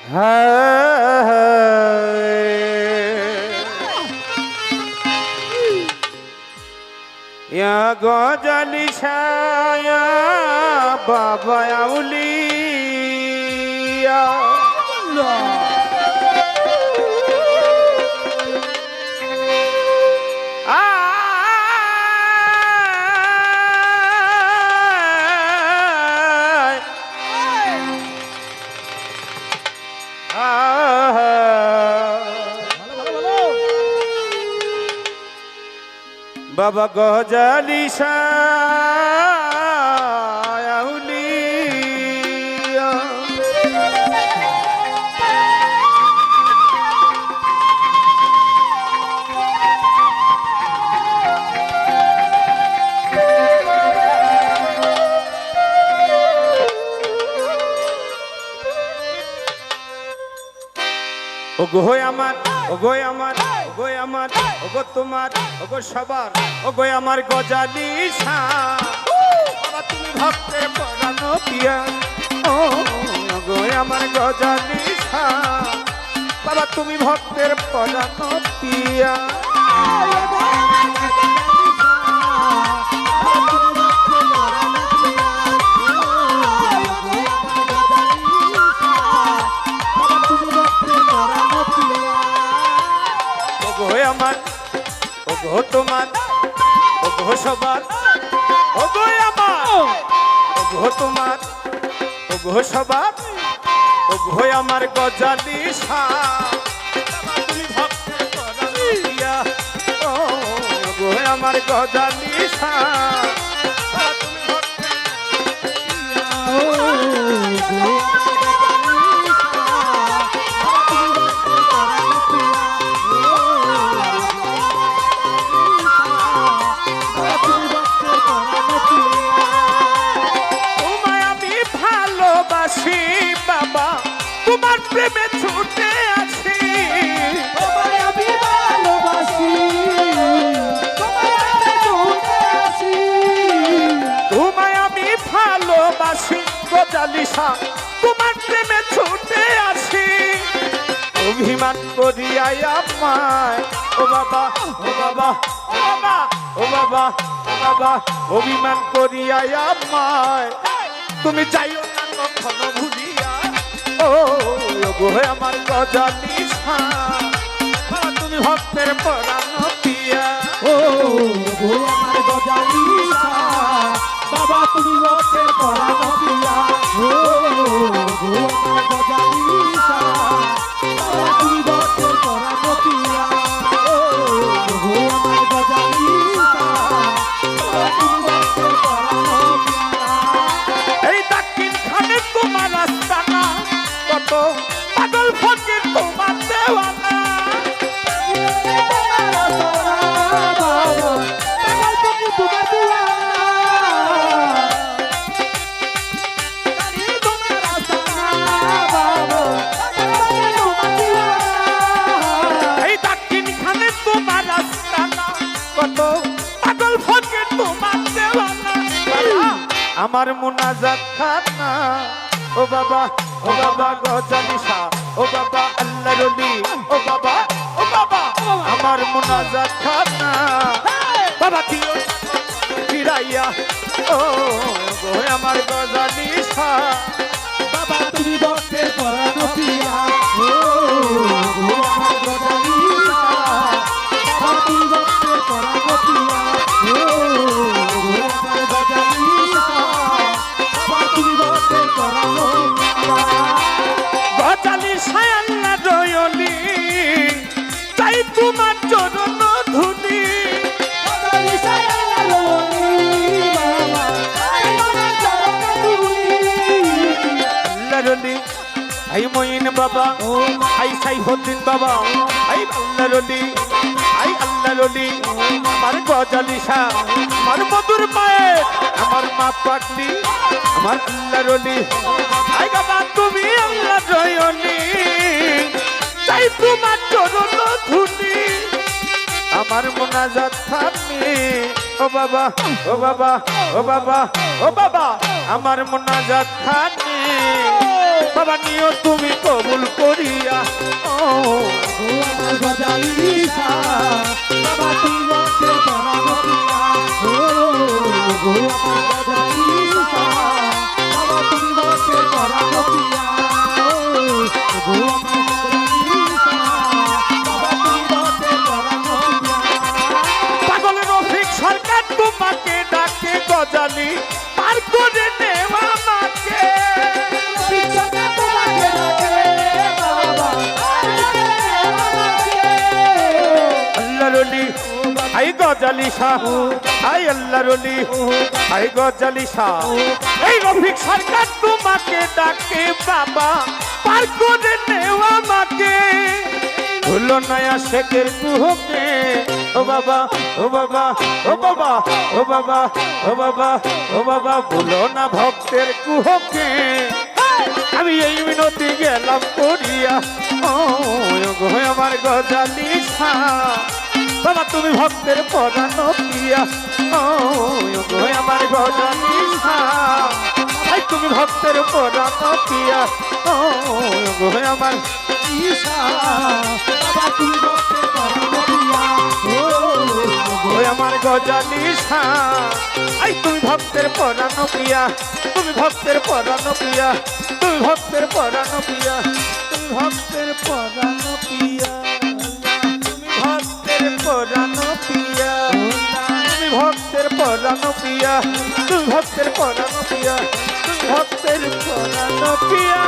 या गजाली छाया बाबा आउलिया बाबा गजाली आउलिया ওগো আমার ওগো আমার ওগো আমার ওগো তোমার ওগো সবার ওগো আমার গজালি বাবা তুমি ভক্তের পরানো পিয়া ওগো আমার গজালি বাবা তুমি ভক্তের পরানো পিয়া আমার ওগো তোমার ওগো সবার ওগো আমার ওগো তোমার ওগো সবার ওগো আমার গজালি তুমি ভক্তের পরানো পিয়া ওগো আমার গজালি তুমি ভক্তের বাবা তোমার প্রেমে ছুটে আছি তোমায় আমি ভালোবাসি তোমায় আমি ভালোবাসি গজালিসা তোমার প্রেমে ছুটে আছি অভিমান করিয়া আমায় ও বাবা ও বাবা ও বাবা ও বাবা ও বাবা অভিমান করিয়া আমায় তুমি যাইও না কখনো ভুলিয়া ও গো আমার গজালি বাবা তুমি ভক্তের পরানো পিয়া ও গো আমার গজালি বাবা তুমি ভক্তের পরানো পিয়া ও গো আমার গজালি বাবা তুমি ভক্তের পরানো পিয়া ও গো আমার গজালি বাবা তুমি ভক্তের পরানো পিয়া এই দক্ষিণ খানে তোমার আস্তানা কত পাগল ফকির তোমার দেওয়ানা এই দক্ষিণ খানে তোমার আস্তানা কত পাগল ফকির তোমার দেওয়ানা আমার মুনাজাত খানা ও বাবা গজালি ও বাবা আল্লাহ রলি ও বাবা আমার মুনাজাত খানা বাবা দিও ফিরাইয়া ও গো আমার গজালি বাবা তুমি ভক্তের পরানো পিয়া ও গো আমার গজালি বাবা তুমি ভক্তের পরানো পিয়া ও গো আমার গজালি বাবা তুমি ভক্তের পরানো গজালি আল্লাহ রয়লি চাই তোমার চরণ ধুলি আল্লাহ রলি আই মঈন বাবা আই সাইফুদ্দিন বাবা আই আল্লাহ রলি আই আল্লাহ রলি আমার গজালি আমার মধুর মায়ের আমার মা পাটলি আমার আল্লাহ রলি আই বাবা তুমি আল্লাহ রয়লি চাই তোমার চরণ ধুলি আমার মুনাজাত থামি ও বাবা ও বাবা ও বাবা ও বাবা আমার মুনাজাত থামি বাবা নিও তুমি কবুল করিয়া ও ও আমার গজালি সা বাবা তুমি ভক্তের পরাণ পিয়া ও আমার গজালি সা বাবা তুমি ভক্তের পরাণ পিয়া ও আমার গজালি সা বাবা তুমি ভক্তের পরাণ পিয়া পাগল রফিক সরকার তোমাকে ডাকে গজালি পার করে নেওয়া আমাকে পিছনে তোমাকে রাখে বাবা আল্লাহ রলি আই গজালি শাহ আই আল্লাহ রলি আই গজালি শাহ এই রফিক সরকার তোমাকে ডাকে বাবা পার করে নেওয়া আমাকে ভুলো নয়া শেখের কুহকে ও বাবা ও বাবা ও বাবা ও বাবা ও বাবা ও বাবা ভুলো না ভক্তের কুহকে আমি এই মিনতি গেলাম করিয়া ও গো আমার গজালি শাহ বাবা তুমি ভক্তের পরাণ পিয়া ও গো আমার গজালি শাহ ভাই তুমি ভক্তের পরাণ পিয়া ও গো আমার ঈশা বাবা তুমি ভক্তের পরাণ পিয়া ও আমার গজালি শাহ আই তুমি ভক্তের পরাণ পিয়া তুমি ভক্তের পরাণ পিয়া তুমি ভক্তের পরাণ পিয়া তুমি ভক্তের পরাণ পিয়া তুমি ভক্তের পরাণ পিয়া তুমি ভক্তের পরাণ পিয়া তুমি ভক্তের পরাণ পিয়া তুমি ভক্তের পরাণ পিয়া